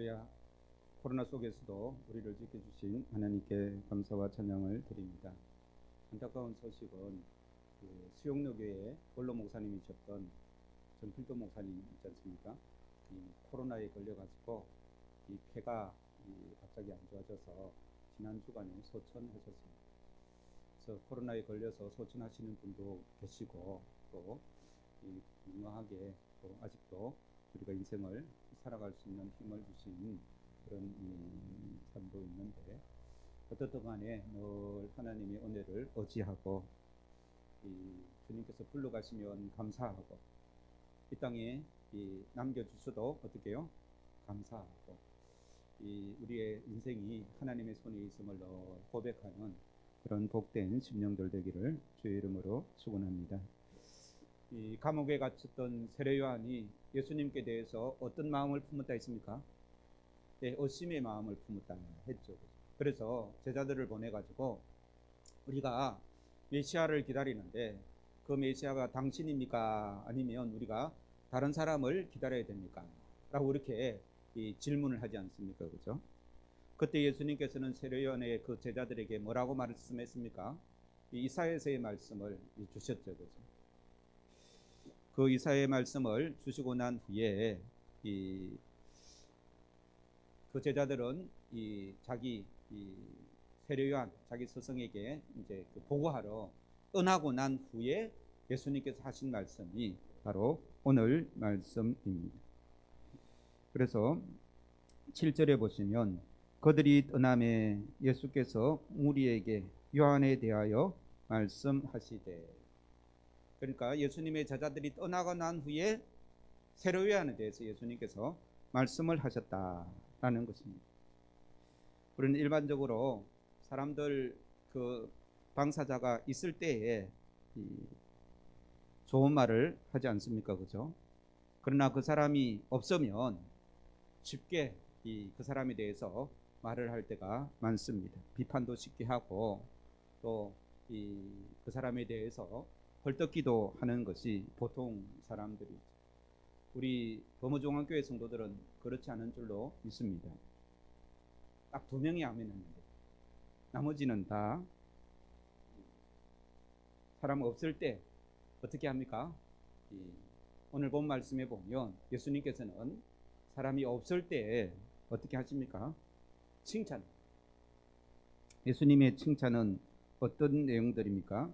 할렐루야. 코로나 속에서도 우리를 지켜주신 하나님께 감사와 찬양을 드립니다. 안타까운 소식은 수용로교회 원로 목사님이셨던 전필도 목사님 있지 않습니까? 이 코로나에 걸려가지고 이 폐가 갑자기 안 좋아져서 지난 주간에 소천하셨습니다. 그래서 코로나에 걸려서 소천하시는 분도 계시고 또 건강하게 또 아직도 우리가 인생을 살아갈 수 있는 힘을 주신 그런 사람도 있는데, 어떻든 간에 늘 하나님의 은혜를 의지하고 주님께서 불러가시면 감사하고, 이 땅에 남겨주셔도 어떻게 해요? 감사하고, 우리의 인생이 하나님의 손에 있음을 늘 고백하는 그런 복된 심령들 되기를 주의 이름으로 축원합니다. 이 감옥에 갇혔던 세례 요한이 예수님께 대해서 어떤 마음을 품었다 했습니까? 네, 의심의 마음을 품었다 했죠. 그래서 제자들을 보내가지고 우리가 메시아를 기다리는데 그 메시아가 당신입니까? 아니면 우리가 다른 사람을 기다려야 됩니까? 라고 이렇게 질문을 하지 않습니까? 그죠? 그때 예수님께서는 세례 요한의 그 제자들에게 뭐라고 말씀했습니까? 이사야서의 말씀을 주셨죠. 그죠? 그 이사야의 말씀을 주시고 난 후에 그 제자들은 자기 세례 요한 자기 스승에게 이제 보고하러 떠나고 난 후에 예수님께서 하신 말씀이 바로 오늘 말씀입니다. 그래서 7절에 보시면 그들이 떠남에 예수께서 무리에게 요한에 대하여 말씀하시되, 그러니까 예수님의 제자들이 떠나고 난 후에 세례 요한에 대해서 예수님께서 말씀을 하셨다라는 것입니다. 우리는 일반적으로 사람들 그 당사자가 있을 때에 좋은 말을 하지 않습니까? 그죠? 그러나 그 사람이 없으면 쉽게 그 사람에 대해서 말을 할 때가 많습니다. 비판도 쉽게 하고 또 그 사람에 대해서 헐떡기도 하는 것이 보통 사람들이죠. 우리 범어종합교회 성도들은 그렇지 않은 줄로 믿습니다. 딱 2명이 아멘했는데 나머지는 다 사람 없을 때 어떻게 합니까? 오늘 본 말씀에 보면 예수님께서는 사람이 없을 때 어떻게 하십니까? 칭찬. 예수님의 칭찬은 어떤 내용들입니까?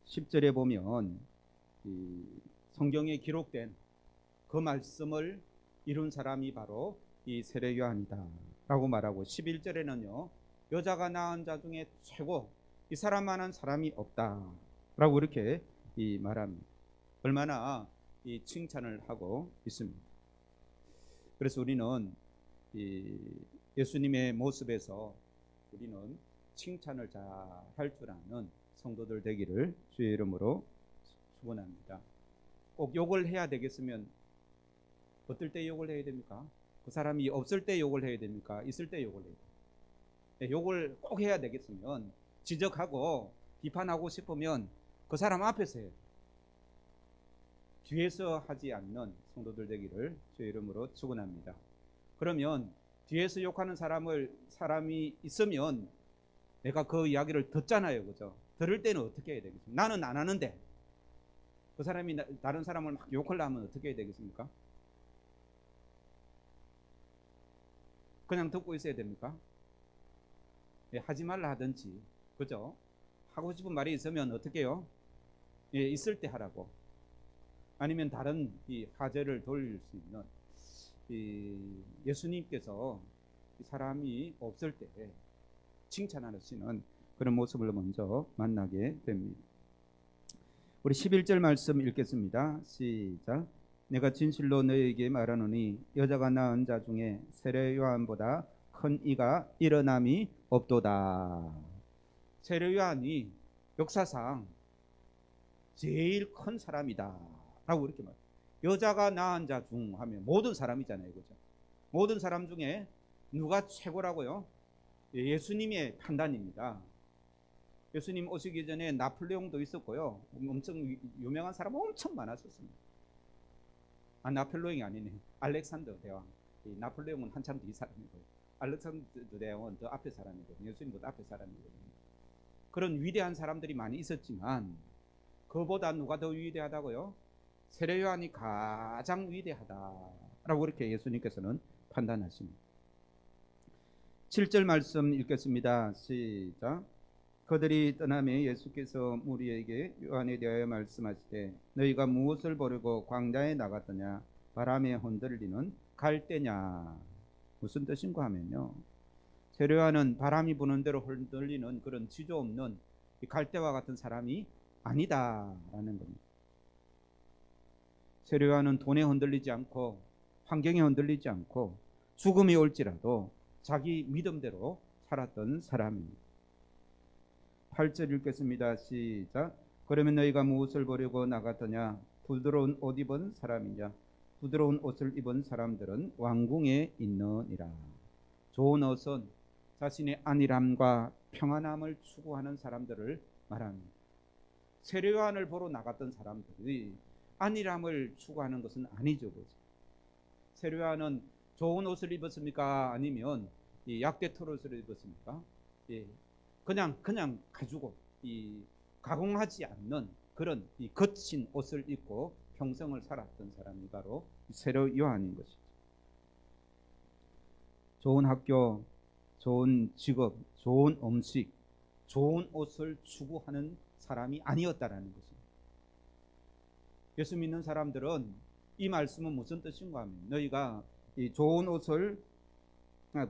10절에 보면 성경에 기록된 그 말씀을 이룬 사람이 바로 이 세례 요한이다 라고 말하고, 11절에는요 여자가 낳은 자 중에 최고, 이 사람만한 사람이 없다 라고 이렇게 말합니다. 얼마나 칭찬을 하고 있습니다. 그래서 우리는 예수님의 모습에서 우리는 칭찬을 잘 할 줄 아는 성도들 되기를 주의 이름으로 축원합니다. 꼭 욕을 해야 되겠으면 어떨 때 욕을 해야 됩니까? 그 사람이 없을 때 욕을 해야 됩니까? 있을 때 욕을 해야 됩니까? 네, 욕을 꼭 해야 되겠으면 지적하고 비판하고 싶으면 그 사람 앞에서 해요. 뒤에서 하지 않는 성도들 되기를 주의 이름으로 축원합니다. 그러면 뒤에서 욕하는 사람이 있으면 내가 그 이야기를 듣잖아요. 그죠? 들을 때는 어떻게 해야 되겠습니까? 나는 안 하는데 그 사람이 다른 사람을 막 욕을 하면 어떻게 해야 되겠습니까? 그냥 듣고 있어야 됩니까? 예, 하지 말라 하든지, 그죠? 하고 싶은 말이 있으면 어떻게 해요? 예, 있을 때 하라고. 아니면 다른 화제를 돌릴 수 있는 예수님께서 사람이 없을 때 칭찬하시는 그런 모습을 먼저 만나게 됩니다. 우리 11절 말씀 읽겠습니다. 시작. 내가 진실로 너희에게 말하노니 여자가 낳은 자 중에 세례 요한보다 큰 이가 일어남이 없도다. 세례 요한이 역사상 제일 큰 사람이다 라고 이렇게 말해요. 여자가 낳은 자 중 하면 모든 사람이잖아요. 그죠? 모든 사람 중에 누가 최고라고요? 예수님의 판단입니다. 예수님 오시기 전에 나폴레옹도 있었고요. 엄청 유명한 사람 엄청 많았었습니다. 나폴레옹이 아니네. 알렉산더 대왕. 이 나폴레옹은 한참 뒤 사람이고 알렉산더 대왕은 더 앞에 사람이거든요. 예수님보다 앞에 사람이거든요. 그런 위대한 사람들이 많이 있었지만 그보다 누가 더 위대하다고요? 세례 요한이 가장 위대하다라고 그렇게 예수님께서는 판단하십니다. 7절 말씀 읽겠습니다. 시작. 그들이 떠나매 예수께서 무리에게 요한에 대하여 말씀하시되 너희가 무엇을 보려고 광야에 나갔더냐? 바람에 흔들리는 갈대냐? 무슨 뜻인가 하면요, 세례 요한은 바람이 부는 대로 흔들리는 그런 지조 없는 갈대와 같은 사람이 아니다라는 겁니다. 세례 요한은 돈에 흔들리지 않고 환경에 흔들리지 않고 죽음이 올지라도 자기 믿음대로 살았던 사람입니다. 8절 읽겠습니다. 시작. 그러면 너희가 무엇을 보려고 나갔더냐? 부드러운 옷 입은 사람이냐? 부드러운 옷을 입은 사람들은 왕궁에 있느니라. 좋은 옷은 자신의 안일함과 평안함을 추구하는 사람들을 말합니다. 세례 요한을 보러 나갔던 사람들이 안일함을 추구하는 것은 아니죠. 세례 요한은 좋은 옷을 입었습니까? 아니면 이 약대털 옷을 입었습니까? 예, 그냥 가지고 이 가공하지 않는 그런 이 거친 옷을 입고 평생을 살았던 사람이 바로 세례 요한인 것이죠. 좋은 학교, 좋은 직업, 좋은 음식, 좋은 옷을 추구하는 사람이 아니었다라는 것입니다. 예수 믿는 사람들은 이 말씀은 무슨 뜻인가 하면 너희가 이 좋은 옷을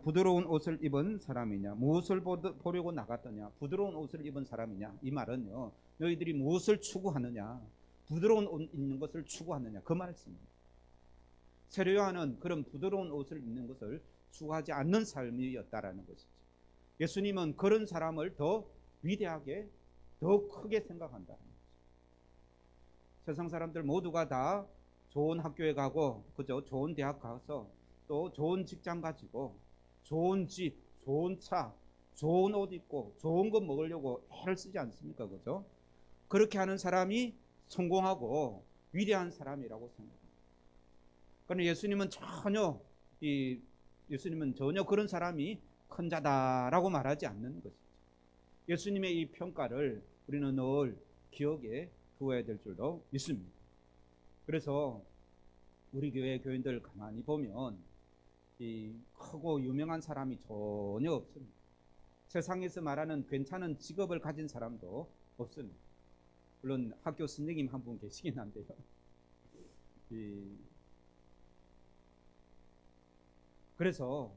부드러운 옷을 입은 사람이냐, 무엇을 보려고 나갔더냐, 부드러운 옷을 입은 사람이냐, 이 말은요, 너희들이 무엇을 추구하느냐, 부드러운 옷 입는 것을 추구하느냐, 그 말씀입니다. 세례 요한은 그런 부드러운 옷을 입는 것을 추구하지 않는 삶이었다라는 것이죠. 예수님은 그런 사람을 더 위대하게, 더 크게 생각한다는 거죠. 세상 사람들 모두가 다 좋은 학교에 가고, 그죠? 좋은 대학 가서 또 좋은 직장 가지고 좋은 집, 좋은 차, 좋은 옷 입고 좋은 거 먹으려고 애를 쓰지 않습니까? 그죠? 그렇게 하는 사람이 성공하고 위대한 사람이라고 생각합니다. 그런데 예수님은 전혀 그런 사람이 큰 자다라고 말하지 않는 것이죠. 예수님의 이 평가를 우리는 늘 기억에 두어야 될 줄도 믿습니다. 그래서 우리 교회 교인들 가만히 보면 이 크고 유명한 사람이 전혀 없습니다. 세상에서 말하는 괜찮은 직업을 가진 사람도 없습니다. 물론 학교 선생님 한 분 계시긴 한데요. 그래서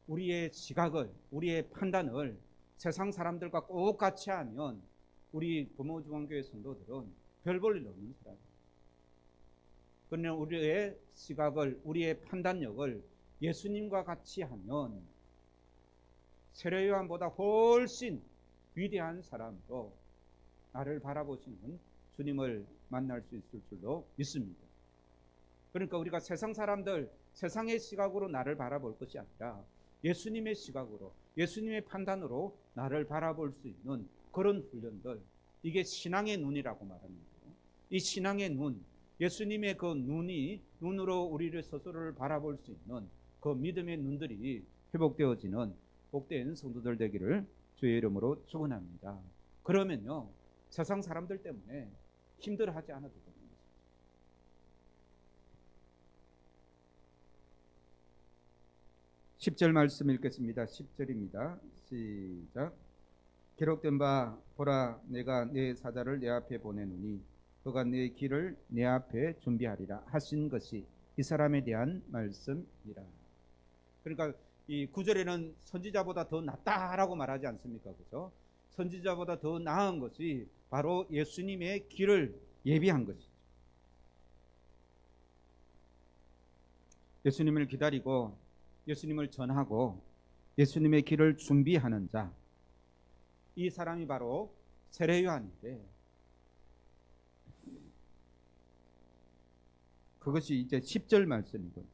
우리의 시각을, 우리의 판단을 세상 사람들과 꼭 같이 하면 우리 부모중앙교회 성도들은 별 볼 일 없는 사람입니다. 그러나 우리의 시각을, 우리의 판단력을 예수님과 같이 하면 세례 요한보다 훨씬 위대한 사람으로 나를 바라보시는 주님을 만날 수 있을 줄로 믿습니다. 그러니까 우리가 세상 사람들, 세상의 시각으로 나를 바라볼 것이 아니라 예수님의 시각으로, 예수님의 판단으로 나를 바라볼 수 있는 그런 훈련들, 이게 신앙의 눈이라고 말합니다. 이 신앙의 눈, 예수님의 그 눈으로 우리를 스스로를 바라볼 수 있는 그 믿음의 눈들이 회복되어지는 복된 성도들 되기를 주의 이름으로 축원합니다. 그러면요, 세상 사람들 때문에 힘들어하지 않아도 됩니다. 10절 말씀 읽겠습니다. 10절입니다. 시작. 기록된 바 보라, 내가 내 사자를 내 앞에 보내노니 그가 내 길을 내 앞에 준비하리라 하신 것이 이 사람에 대한 말씀이라. 그러니까 이 9절에는 선지자보다 더 낫다라고 말하지 않습니까? 그죠? 선지자보다 더 나은 것이 바로 예수님의 길을 예비한 것이죠. 예수님을 기다리고 예수님을 전하고 예수님의 길을 준비하는 자, 이 사람이 바로 세례 요한인데, 그것이 이제 10절 말씀이고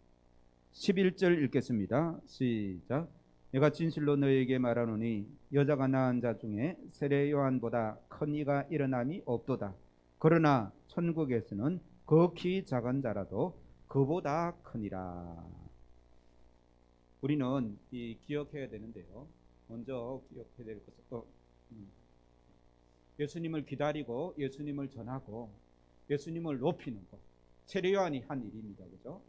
11절 읽겠습니다. 시작. 내가 진실로 너희에게 말하노니 여자가 낳은 자 중에 세례 요한보다 큰 이가 일어남이 없도다. 그러나 천국에서는 극히 작은 자라도 그 그보다 크니라. 우리는 이 기억해야 되는데요. 먼저 기억해야 될 것은 예수님을 기다리고 예수님을 전하고 예수님을 높이는 것, 세례요한이 한 일입니다. 그죠?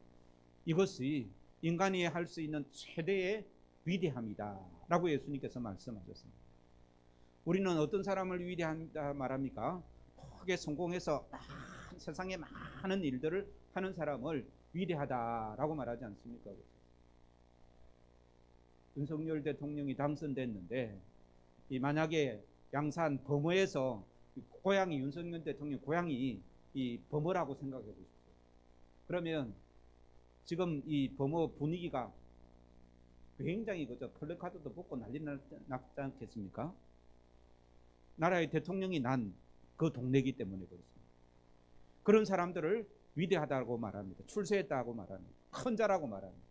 이것이 인간이 할 수 있는 최대의 위대함이다 라고 예수님께서 말씀하셨습니다. 우리는 어떤 사람을 위대하다 말합니까? 크게 성공해서 세상에 많은 일들을 하는 사람을 위대하다라고 말하지 않습니까? 윤석열 대통령이 당선됐는데 만약에 양산 범어에서 고향이 윤석열 대통령 고향이 이 범어라고 생각해 보십시오. 그러면 지금 이 범어 분위기가 굉장히 그저 플래카드도 뽑고 난리 났지 않겠습니까? 나라의 대통령이 난 그 동네이기 때문에 그렇습니다. 그런 사람들을 위대하다고 말합니다. 출세했다고 말합니다. 큰 자라고 말합니다.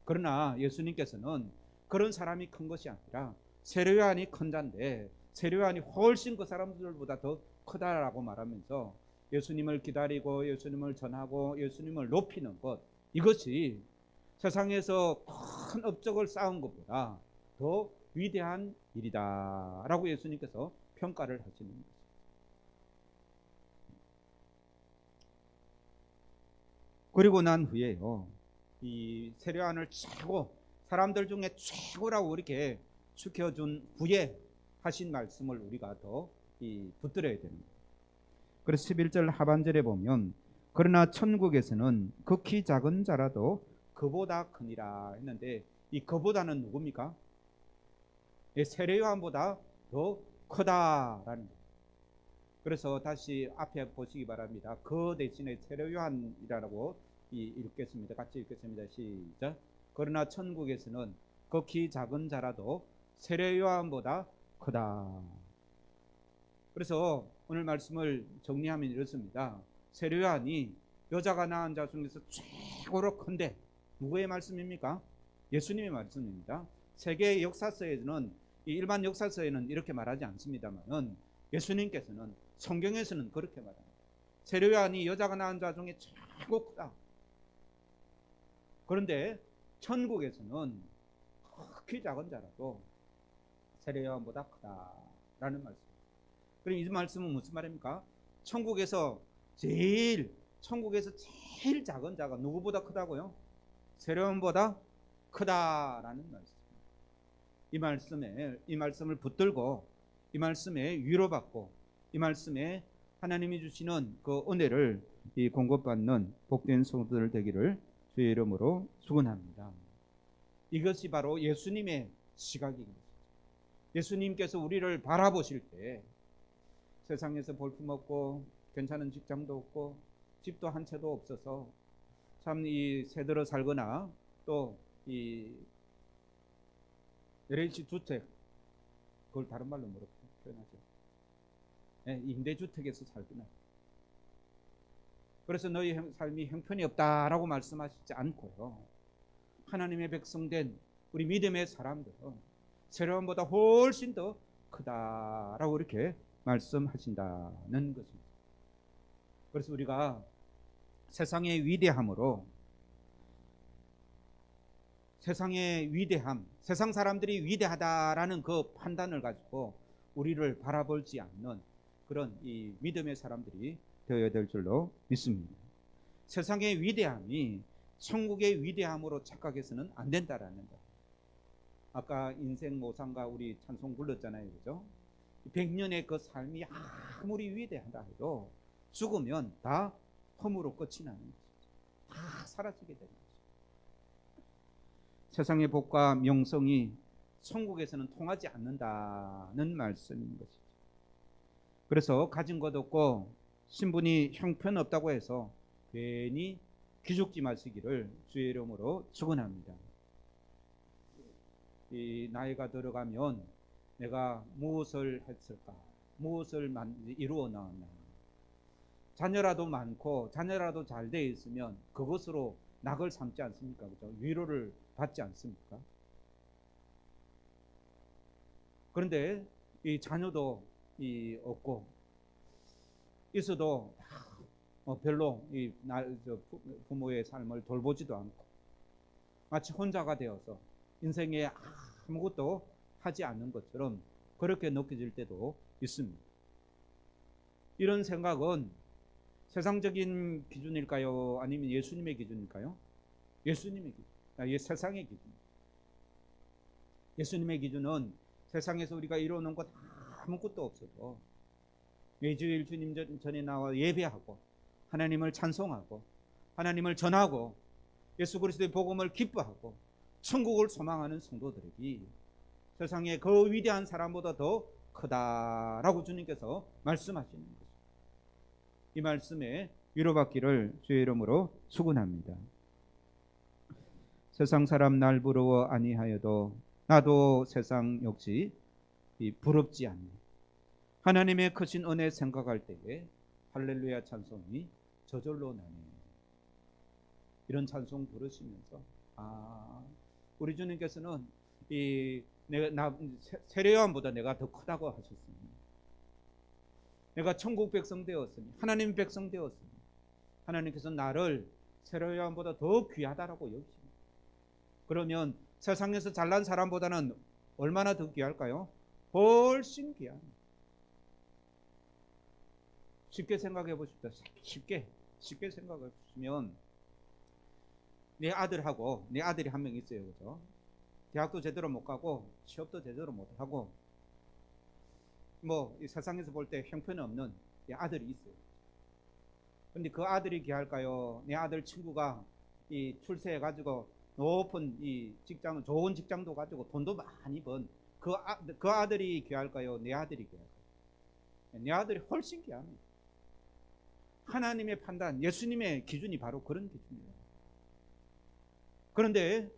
그러나 예수님께서는 그런 사람이 큰 것이 아니라 세례요한이 큰 자인데 세례요한이 훨씬 그 사람들보다 더 크다라고 말하면서 예수님을 기다리고 예수님을 전하고 예수님을 높이는 것, 이것이 세상에서 큰 업적을 쌓은 것보다 더 위대한 일이다 라고 예수님께서 평가를 하시는 것입니다. 그리고 난 후에요, 이 세례요한을 최고, 사람들 중에 최고라고 이렇게 추켜준 후에 하신 말씀을 우리가 더 붙들어야 됩니다. 그래서 11절 하반절에 보면 그러나 천국에서는 극히 작은 자라도 그보다 크니라 했는데, 이 그보다는 누굽니까? 세례요한보다 더 크다라는 거예요. 그래서 다시 앞에 보시기 바랍니다. 그 대신에 세례요한이라고 읽겠습니다. 같이 읽겠습니다. 시작. 그러나 천국에서는 극히 작은 자라도 세례요한보다 크다. 그래서 오늘 말씀을 정리하면 이렇습니다. 세례요한이 여자가 낳은 자 중에서 최고로 큰데 누구의 말씀입니까? 예수님의 말씀입니다. 세계 역사서에는, 일반 역사서에는 이렇게 말하지 않습니다만은 예수님께서는 성경에서는 그렇게 말합니다. 세례요한이 여자가 낳은 자 중에 최고 크다. 그런데 천국에서는 극히 작은 자라도 세례요한보다 크다라는 말씀. 그럼 이 말씀은 무슨 말입니까? 천국에서 제일 작은 자가 누구보다 크다고요? 세례요한보다 크다라는 말씀. 이 말씀을 붙들고 이 말씀에 위로받고 이 말씀에 하나님이 주시는 그 은혜를 공급받는 복된 성도들 되기를 주의 이름으로 축원합니다. 이것이 바로 예수님의 시각입니다. 예수님께서 우리를 바라보실 때 세상에서 볼품없고 괜찮은 직장도 없고 집도 한 채도 없어서 참 이 새들어 살거나 또 이 LH 주택, 그걸 다른 말로 뭐라고 표현하죠? 임대주택에서 살거나. 그래서 너희 삶이 형편이 없다라고 말씀하시지 않고요, 하나님의 백성된 우리 믿음의 사람들은 세례요한보다 훨씬 더 크다라고 이렇게 말씀하신다는 것입니다. 그래서 우리가 세상의 위대함으로, 세상의 위대함, 세상 사람들이 위대하다라는 그 판단을 가지고 우리를 바라보지 않는 그런 이 믿음의 사람들이 되어야 될 줄로 믿습니다. 세상의 위대함이 천국의 위대함으로 착각해서는 안 된다라는 거. 아까 인생 모상가 우리 찬송 불렀잖아요, 그죠? 100년의 그 삶이 아무리 위대하다 해도 죽으면 다 험으로 끝이 나는 것이죠. 다 사라지게 되는 것이죠. 세상의 복과 명성이 천국에서는 통하지 않는다는 말씀인 것이죠. 그래서 가진 것 없고 신분이 형편없다고 해서 괜히 기죽지 마시기를 주의 이름으로 축원합니다. 이 나이가 들어가면 내가 무엇을 했을까? 무엇을 이루어 나왔나? 자녀라도 많고 자녀라도 잘 돼 있으면 그것으로 낙을 삼지 않습니까? 그죠? 위로를 받지 않습니까? 그런데 이 자녀도 없고 있어도 별로 부모의 삶을 돌보지도 않고 마치 혼자가 되어서 인생에 아무것도 하지 않는 것처럼 그렇게 느껴질 때도 있습니다. 이런 생각은 세상적인 기준일까요? 아니면 예수님의 기준일까요? 예수님의 기준. 세상의 기준. 예수님의 기준은 세상에서 우리가 이루어놓은 것 아무것도 없어도 매주일 주님 전에 나와 예배하고 하나님을 찬송하고 하나님을 전하고 예수 그리스도의 복음을 기뻐하고 천국을 소망하는 성도들에게 세상에 그 위대한 사람보다 더 크다라고 주님께서 말씀하시는 것입니다. 이 말씀에 위로받기를 주의 이름으로 축원합니다. 세상 사람 날 부러워 아니하여도 나도 세상 역시 부럽지 않네. 하나님의 크신 은혜 생각할 때에 할렐루야 찬송이 저절로 나네. 이런 찬송 부르시면서 우리 주님께서는 세례요한보다 내가 더 크다고 하셨습니다. 내가 천국 백성 되었으니 하나님 백성 되었으니 하나님께서 나를 세례요한보다 더 귀하다라고 여기십니다. 그러면 세상에서 잘난 사람보다는 얼마나 더 귀할까요? 훨씬 귀합니다. 쉽게 생각해 보십시오. 쉽게 생각해 보시면 내 아들하고 내 아들이 한 명 있어요. 그죠? 대학도 제대로 못 가고 취업도 제대로 못 하고 이 세상에서 볼 때 형편없는 내 아들이 있어요. 근데 그 아들이 귀할까요? 내 아들 친구가 출세해 가지고 높은 직장, 좋은 직장도 가지고 돈도 많이 번 그 아들이 귀할까요? 내 아들이 귀할까요? 내 아들이 훨씬 귀합니다. 하나님의 판단, 예수님의 기준이 바로 그런 기준이에요. 그런데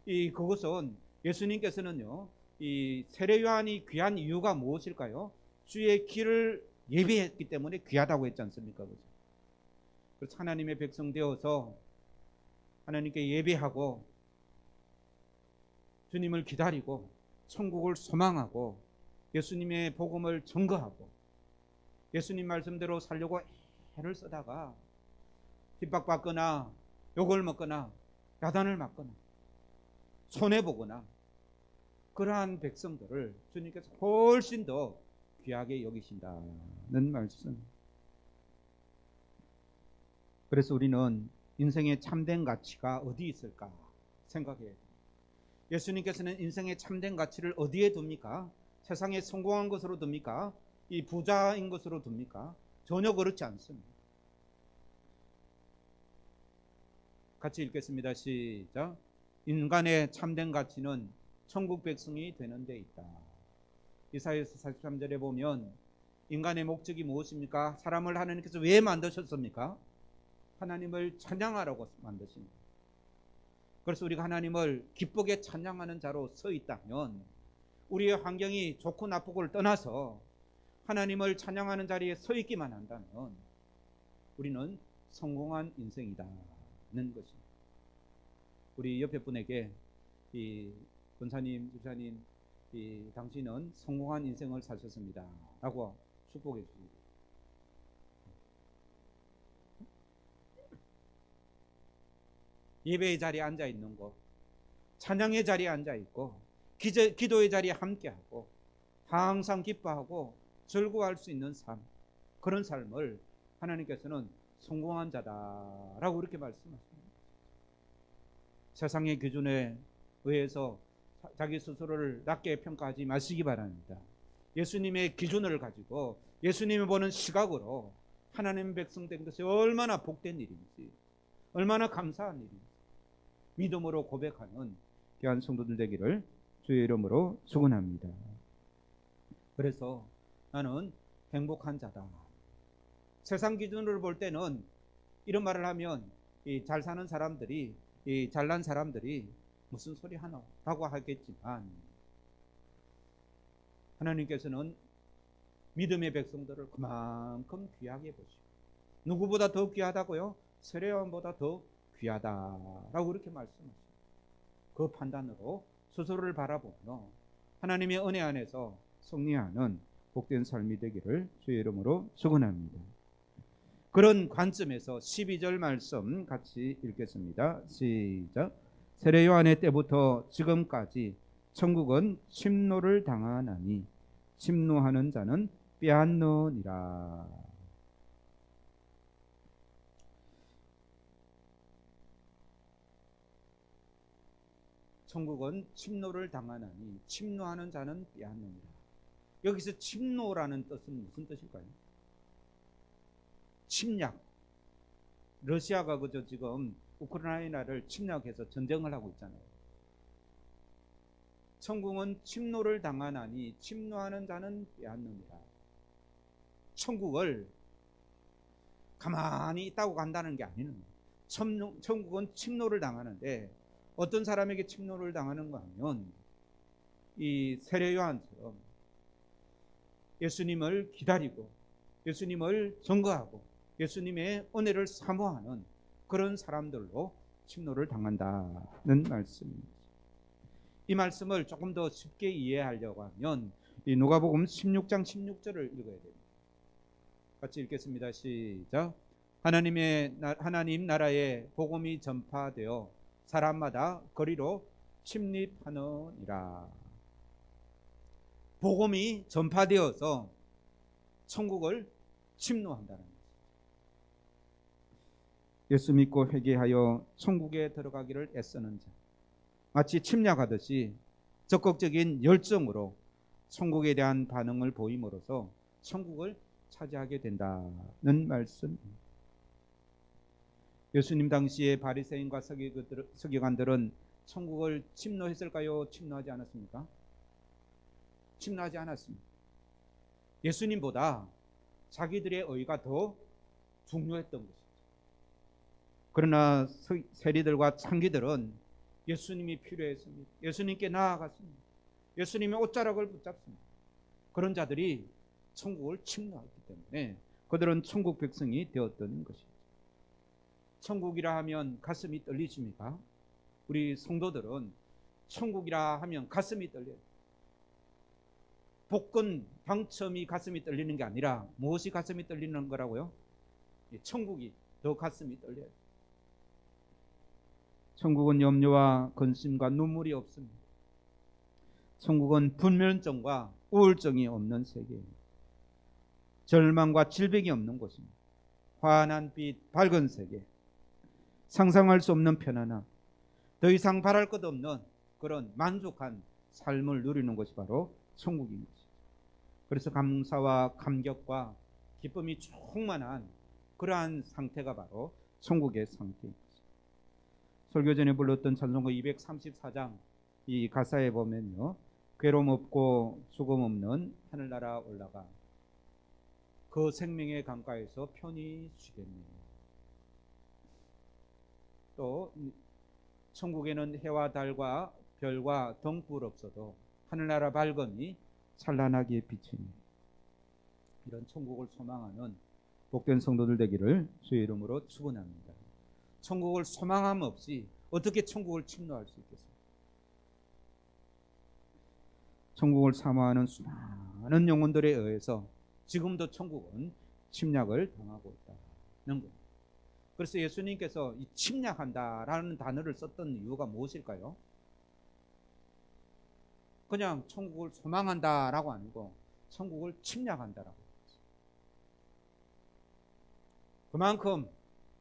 그것은 예수님께서는요, 이 세례 요한이 귀한 이유가 무엇일까요? 주의 길을 예비했기 때문에 귀하다고 했지 않습니까? 그래서 하나님의 백성 되어서 하나님께 예배하고 주님을 기다리고 천국을 소망하고 예수님의 복음을 증거하고 예수님 말씀대로 살려고 애를 쓰다가 핍박받거나 욕을 먹거나 야단을 맞거나 손해보거나 그러한 백성들을 주님께서 훨씬 더 귀하게 여기신다는 말씀. 그래서 우리는 인생의 참된 가치가 어디 있을까 생각해야 돼요. 예수님께서는 인생의 참된 가치를 어디에 둡니까? 세상에 성공한 것으로 둡니까? 이 부자인 것으로 둡니까? 전혀 그렇지 않습니다. 같이 읽겠습니다. 시작. 인간의 참된 가치는 천국 백성이 되는 데 있다. 이사야서 43절에 보면 인간의 목적이 무엇입니까? 사람을 하나님께서 왜 만드셨습니까? 하나님을 찬양하라고 만드십니다. 그래서 우리가 하나님을 기쁘게 찬양하는 자로 서 있다면 우리의 환경이 좋고 나쁘고를 떠나서 하나님을 찬양하는 자리에 서 있기만 한다면 우리는 성공한 인생이다는 것입니다. 우리 옆에 분에게 권사님, 집사님, 당신은 성공한 인생을 사셨습니다 라고 축복해 주십니다. 예배의 자리에 앉아 있는 거, 찬양의 자리에 앉아 있고 기도의 자리에 함께하고 항상 기뻐하고 즐거워할 수 있는 삶, 그런 삶을 하나님께서는 성공한 자다라고 그렇게 말씀하십니다. 세상의 기준에 의해서 자기 스스로를 낮게 평가하지 마시기 바랍니다. 예수님의 기준을 가지고 예수님이 보는 시각으로 하나님 백성 된 것이 얼마나 복된 일인지, 얼마나 감사한 일인지 믿음으로 고백하는 귀한 성도들 되기를 주의 이름으로 축원합니다. 그래서 나는 행복한 자다. 세상 기준으로 볼 때는 이런 말을 하면 잘 사는 사람들이, 잘난 사람들이 무슨 소리 하노? 라고 하겠지만 하나님께서는 믿음의 백성들을 그만큼 귀하게 보시고 누구보다 더 귀하다고요? 세례 요한보다 더 귀하다라고 그렇게 말씀하십니다. 그 판단으로 스스로를 바라보며 하나님의 은혜 안에서 승리하는 복된 삶이 되기를 주의 이름으로 축원합니다. 그런 관점에서 12절 말씀 같이 읽겠습니다. 시작. 세례 요한의 때부터 지금까지 천국은 침노를 당하나니 침노하는 자는 빼앗느니라. 천국은 침노를 당하나니 침노하는 자는 빼앗느니라. 여기서 침노라는 뜻은 무슨 뜻일까요? 침략. 러시아가 그저 지금 우크라이나를 침략해서 전쟁을 하고 있잖아요. 천국은 침노를 당하나니 침노하는 자는 빼앗느니라. 천국을 가만히 있다고 간다는 게 아니는 거예요. 천국은 침노를 당하는데 어떤 사람에게 침노를 당하는가 하면 이 세례 요한처럼 예수님을 기다리고 예수님을 증거하고 예수님의 은혜를 사모하는 그런 사람들로 침노를 당한다는 말씀입니다. 이 말씀을 조금 더 쉽게 이해하려고 하면 이 누가복음 16장 16절을 읽어야 됩니다. 같이 읽겠습니다. 시작. 하나님 나라의 복음이 전파되어 사람마다 거리로 침입하느니라. 복음이 전파되어서 천국을 침노한다는 것입니다. 예수 믿고 회개하여 천국에 들어가기를 애쓰는 자, 마치 침략하듯이 적극적인 열정으로 천국에 대한 반응을 보임으로써 천국을 차지하게 된다는 말씀입니다. 예수님 당시에 바리새인과 서기관들은 천국을 침노했을까요? 침노하지 않았습니까? 침노하지 않았습니다. 예수님보다 자기들의 의가 더 중요했던 것이죠. 그러나 세리들과 창기들은 예수님이 필요했습니다. 예수님께 나아갔습니다. 예수님의 옷자락을 붙잡습니다. 그런 자들이 천국을 침노했기 때문에 그들은 천국 백성이 되었던 것입니다. 천국이라 하면 가슴이 떨리십니까? 우리 성도들은 천국이라 하면 가슴이 떨려요. 복권 당첨이 가슴이 떨리는 게 아니라 무엇이 가슴이 떨리는 거라고요? 천국이 더 가슴이 떨려요. 천국은 염려와 근심과 눈물이 없습니다. 천국은 불면증과 우울증이 없는 세계입니다. 절망과 질병이 없는 곳입니다. 환한 빛, 밝은 세계, 상상할 수 없는 편안함, 더 이상 바랄 것 없는 그런 만족한 삶을 누리는 것이 바로 천국인 것입니다. 그래서 감사와 감격과 기쁨이 충만한 그러한 상태가 바로 천국의 상태입니다. 설교 전에 불렀던 찬송가 234장 이 가사에 보면요, 괴로움 없고 죽음 없는 하늘나라 올라가 그 생명의 강가에서 편히 쉬겠네. 또 천국에는 해와 달과 별과 등불 없어도 하늘나라 밝음이 찬란하게 비치니, 이런 천국을 소망하는 복된 성도들 되기를 주의 이름으로 축원합니다. 천국을 소망함 없이 어떻게 천국을 침노할 수 있겠습니까? 천국을 사모하는 수많은 영혼들에 의해서 지금도 천국은 침략을 당하고 있다는 것. 그래서 예수님께서 이 침략한다라는 단어를 썼던 이유가 무엇일까요? 그냥 천국을 소망한다라고 아니고 천국을 침략한다라고. 그만큼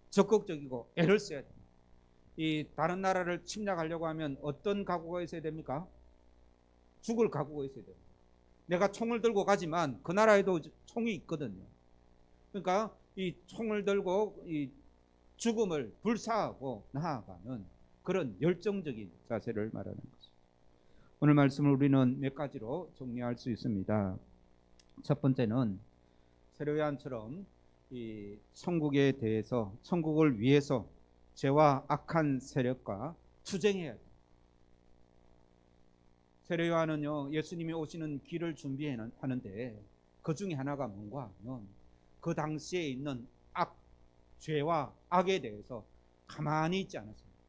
적극적이고 애를 써야 됩니다. 이 다른 나라를 침략하려고 하면 어떤 각오가 있어야 됩니까? 죽을 각오가 있어야 됩니다. 내가 총을 들고 가지만 그 나라에도 총이 있거든요. 그러니까 이 총을 들고 이 죽음을 불사하고 나아가는 그런 열정적인 자세를 말하는 것입니다. 오늘 말씀을 우리는 몇 가지로 정리할 수 있습니다. 첫 번째는 세례 요한처럼 이 천국에 대해서, 천국을 위해서 죄와 악한 세력과 투쟁해야 돼요. 세례 요한은요, 예수님이 오시는 길을 준비하는데 그 중에 하나가 뭔가 하면 그 당시에 있는 죄와 악에 대해서 가만히 있지 않았습니다.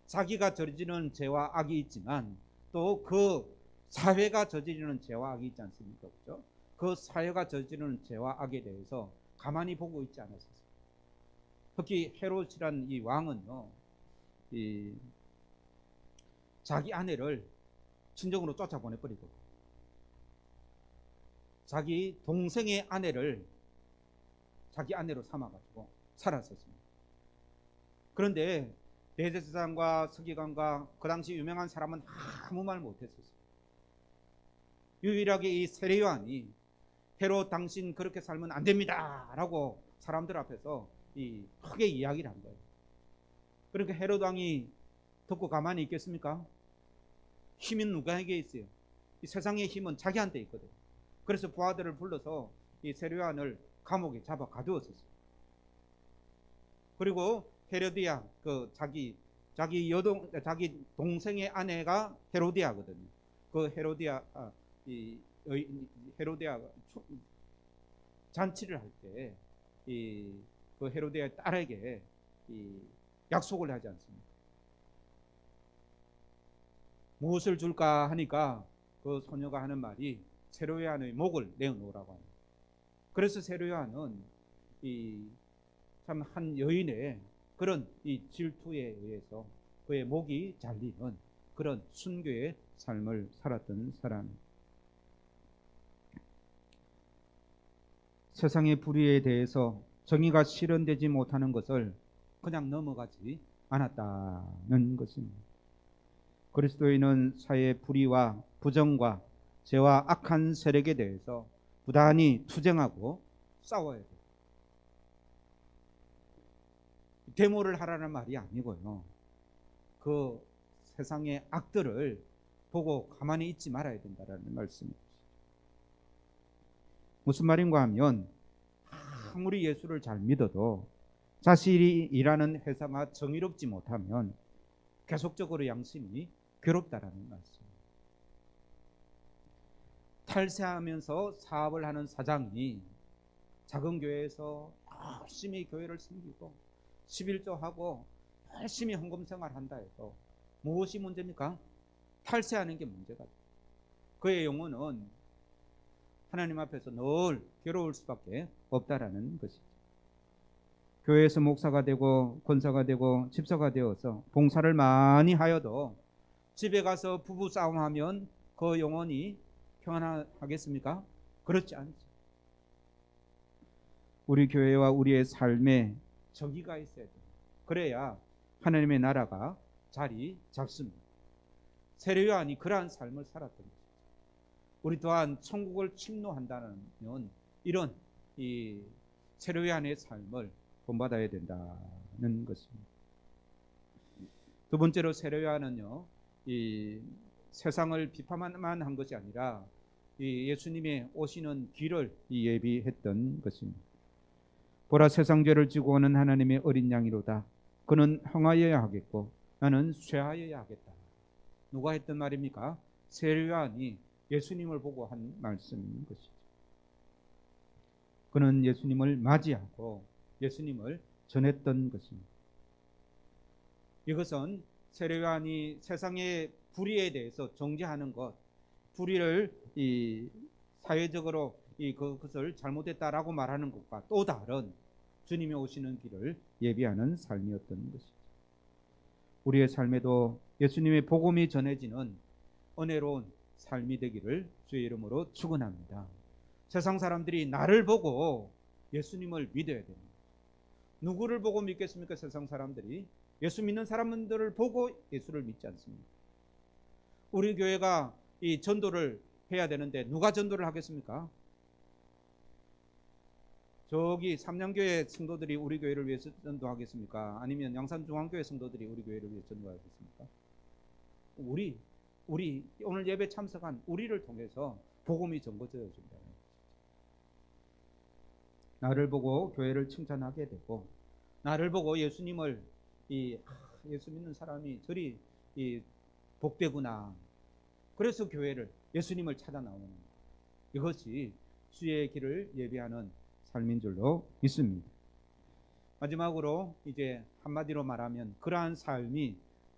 자기가 저지르는 죄와 악이 있지만 또 그 사회가 저지르는 죄와 악이 있지 않습니까? 그렇죠? 그 사회가 저지르는 죄와 악에 대해서 가만히 보고 있지 않았어요. 특히 헤롯이란 이 왕은요, 이 자기 아내를 친정으로 쫓아보내버리고 자기 동생의 아내를 자기 아내로 삼아가지고 살았었습니다. 그런데 대제사장과 서기관과 그 당시 유명한 사람은 아무 말 못했었어요. 유일하게 이 세례요한이 헤롯 당신 그렇게 살면 안 됩니다 라고 사람들 앞에서 크게 이야기를 한 거예요. 그러니까 헤롯 왕이 듣고 가만히 있겠습니까? 힘은 누구에게 있어요? 이 세상의 힘은 자기한테 있거든요. 그래서 부하들을 불러서 이 세례요한을 감옥에 잡아 가두었었어요. 그리고 헤로디아, 자기 동생의 아내가 헤로디아거든요. 그 헤로디아가 잔치를 할 때 그 헤로디아의 딸에게 약속을 하지 않습니까? 무엇을 줄까 하니까 그 소녀가 하는 말이 세례요한의 목을 내어놓으라고 합니다. 그래서 세례요한은 참 한 여인의 그런 이 질투에 의해서 그의 목이 잘리는 그런 순교의 삶을 살았던 사람입니다. 세상의 불의에 대해서 정의가 실현되지 못하는 것을 그냥 넘어가지 않았다는 것입니다. 그리스도인은 사회의 불의와 부정과 죄와 악한 세력에 대해서 부단히 투쟁하고 싸워야 돼요. 데모를 하라는 말이 아니고요. 그 세상의 악들을 보고 가만히 있지 말아야 된다는 말씀입니다. 무슨 말인가 하면 아무리 예수를 잘 믿어도 자신이 일하는 회사가 정의롭지 못하면 계속적으로 양심이 괴롭다라는 말씀. 탈세하면서 사업을 하는 사장이 작은 교회에서 열심히 교회를 섬기고 11조하고 열심히 헌금 생활한다 해서 무엇이 문제입니까? 탈세하는 게 문제다. 그의 영혼은 하나님 앞에서 늘 괴로울 수밖에 없다라는 것이죠. 교회에서 목사가 되고 권사가 되고 집사가 되어서 봉사를 많이 하여도 집에 가서 부부 싸움하면 그 영혼이 평안하겠습니까? 그렇지 않죠. 우리 교회와 우리의 삶에 정의가 있어야 돼요. 그래야 하나님의 나라가 자리 잡습니다. 세례요한이 그러한 삶을 살았던 것이죠. 우리 또한 천국을 침노한다는 이런 이 세례요한의 삶을 본받아야 된다는 것입니다. 두 번째로 세례요한은요, 이 세상을 비판만 한 것이 아니라 이 예수님의 오시는 길을 예비했던 것입니다. 보라, 세상 죄를 지고 오는 하나님의 어린 양이로다. 그는 흥하여야 하겠고 나는 쇠하여야 하겠다. 누가 했던 말입니까? 세례요한이 예수님을 보고 한 말씀인 것이죠. 그는 예수님을 맞이하고 예수님을 전했던 것입니다. 이것은 세례요한이 세상의 불의에 대해서 정죄하는 것, 불의를 사회적으로 그것을 잘못했다라고 말하는 것과 또 다른 주님이 오시는 길을 예비하는 삶이었던 것이죠. 우리의 삶에도 예수님의 복음이 전해지는 은혜로운 삶이 되기를 주의 이름으로 축원합니다. 세상 사람들이 나를 보고 예수님을 믿어야 됩니다. 누구를 보고 믿겠습니까? 세상 사람들이 예수 믿는 사람들을 보고 예수를 믿지 않습니다. 우리 교회가 이 전도를 해야 되는데 누가 전도를 하겠습니까? 저기 삼양교회 성도들이 우리 교회를 위해서 전도하겠습니까? 아니면 양산중앙교회 성도들이 우리 교회를 위해서 전도하겠습니까? 우리 오늘 예배 참석한 우리를 통해서 복음이 전거되어 준다. 나를 보고 교회를 칭찬하게 되고, 나를 보고 예수님을 예수 믿는 사람이 저리 복되구나. 그래서 교회를 예수님을 찾아 나오는 이것이 주의 길을 예비하는 삶인 줄로 믿습니다. 마지막으로 이제 한마디로 말하면 그러한 삶이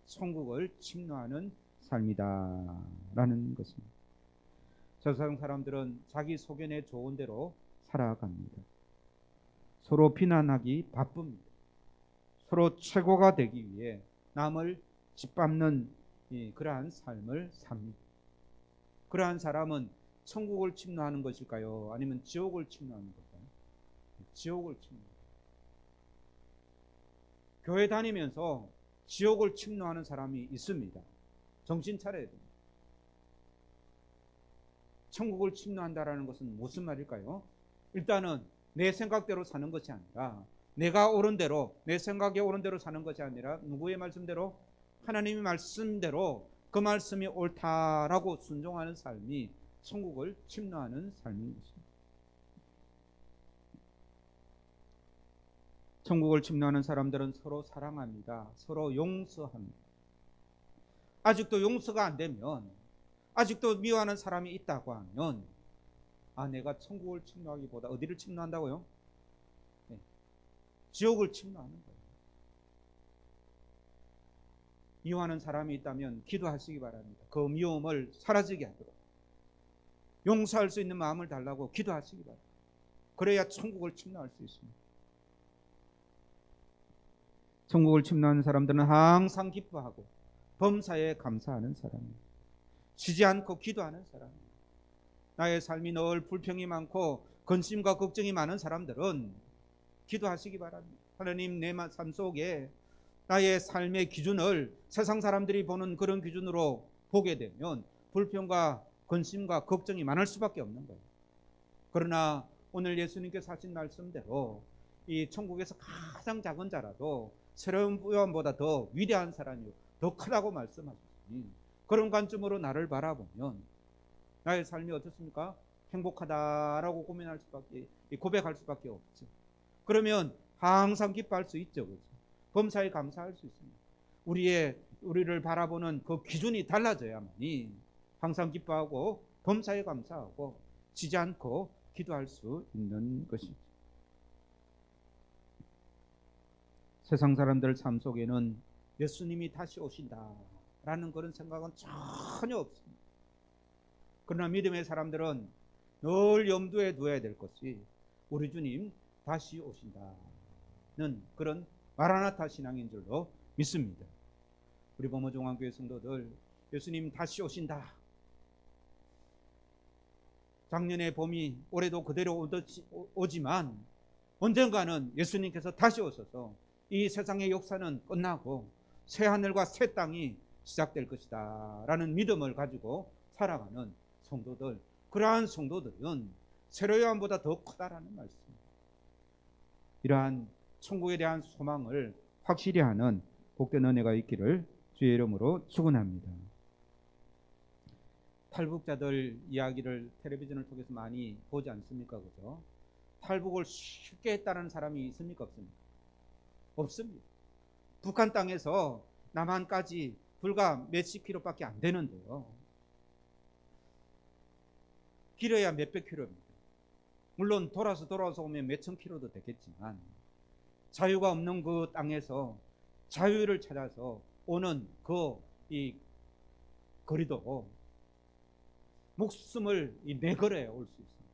천국을 침노하는 삶이다라는 것입니다. 세상 사람들은 자기 소견에 좋은 대로 살아갑니다. 서로 비난하기 바쁩니다. 서로 최고가 되기 위해 남을 짓밟는 그러한 삶을 삽니다. 그러한 사람은 천국을 침노하는 것일까요? 아니면 지옥을 침노하는 걸까요? 지옥을 침노. 교회 다니면서 지옥을 침노하는 사람이 있습니다. 정신 차려야 됩니다. 천국을 침노한다라는 것은 무슨 말일까요? 일단은 내 생각대로 사는 것이 아니라, 내가 옳은 대로, 내 생각에 옳은 대로 사는 것이 아니라 누구의 말씀대로? 하나님의 말씀대로 그 말씀이 옳다라고 순종하는 삶이 천국을 침노하는 삶인 것입니다. 천국을 침노하는 사람들은 서로 사랑합니다. 서로 용서합니다. 아직도 용서가 안 되면, 아직도 미워하는 사람이 있다고 하면, 내가 천국을 침노하기보다 어디를 침노한다고요? 네, 지옥을 침노하는 거예요. 미워하는 사람이 있다면 기도하시기 바랍니다. 그 미움을 사라지게 하도록 용서할 수 있는 마음을 달라고 기도하시기 바랍니다. 그래야 천국을 침노할 수 있습니다. 천국을 침노하는 사람들은 항상 기뻐하고 범사에 감사하는 사람입니다. 쉬지 않고 기도하는 사람입니다. 나의 삶이 늘 불평이 많고 근심과 걱정이 많은 사람들은 기도하시기 바랍니다. 하나님, 내 삶 속에 나의 삶의 기준을 세상 사람들이 보는 그런 기준으로 보게 되면 불평과 근심과 걱정이 많을 수밖에 없는 거예요. 그러나 오늘 예수님께서 하신 말씀대로 이 천국에서 가장 작은 자라도 새로운 부여보다 더 위대한 사람이요, 더 크다고 말씀하셨으니 그런 관점으로 나를 바라보면 나의 삶이 어떻습니까? 행복하다라고 고백할 수밖에 없죠. 그러면 항상 기뻐할 수 있죠. 그렇죠? 범사에 감사할 수 있습니다. 우리를 바라보는 그 기준이 달라져야만이 항상 기뻐하고 범사에 감사하고 지지 않고 기도할 수 있는 것입니다. 세상 사람들 삶 속에는 예수님이 다시 오신다라는 그런 생각은 전혀 없습니다. 그러나 믿음의 사람들은 늘 염두에 두어야 될 것이 우리 주님 다시 오신다는 그런 마라나타 신앙인 줄로 믿습니다. 우리 범어종합교회 성도들, 예수님 다시 오신다. 작년의 봄이 올해도 그대로 오지만 언젠가는 예수님께서 다시 오셔서 이 세상의 역사는 끝나고 새 하늘과 새 땅이 시작될 것이다 라는 믿음을 가지고 살아가는 성도들, 그러한 성도들은 새로 요한보다 더 크다라는 말씀입니다. 이러한 천국에 대한 소망을 확실히 하는 복된 은혜가 있기를 주의 이름으로 축원합니다. 탈북자들 이야기를 텔레비전을 통해서 많이 보지 않습니까? 그죠? 탈북을 쉽게 했다는 사람이 있습니까? 없습니까? 없습니다. 북한 땅에서 남한까지 불과 몇십 킬로밖에 안 되는데요. 길어야 몇백 킬로입니다. 물론 돌아서 오면 몇천 킬로도 되겠지만 자유가 없는 그 땅에서 자유를 찾아서 오는 이 거리도 목숨을 내걸어야 올 수 있습니다.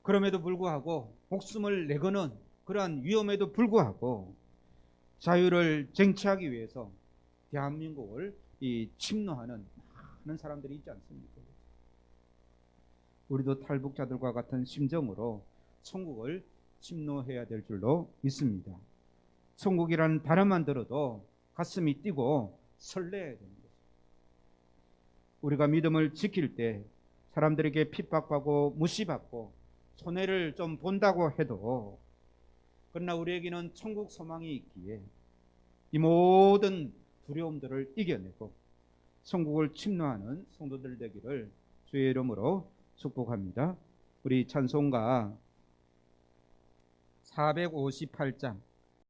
그럼에도 불구하고 목숨을 내거는 그러한 위험에도 불구하고 자유를 쟁취하기 위해서 대한민국을 침노하는 많은 사람들이 있지 않습니까? 우리도 탈북자들과 같은 심정으로 천국을 침노해야 될 줄로 믿습니다. 천국이라는 단어만 들어도 가슴이 뛰고 설레야 됩니다. 우리가 믿음을 지킬 때 사람들에게 핍박받고 무시받고 손해를 좀 본다고 해도, 그러나 우리에게는 천국 소망이 있기에 이 모든 두려움들을 이겨내고 천국을 침노하는 성도들 되기를 주의 이름으로 축복합니다. 우리 찬송가 458장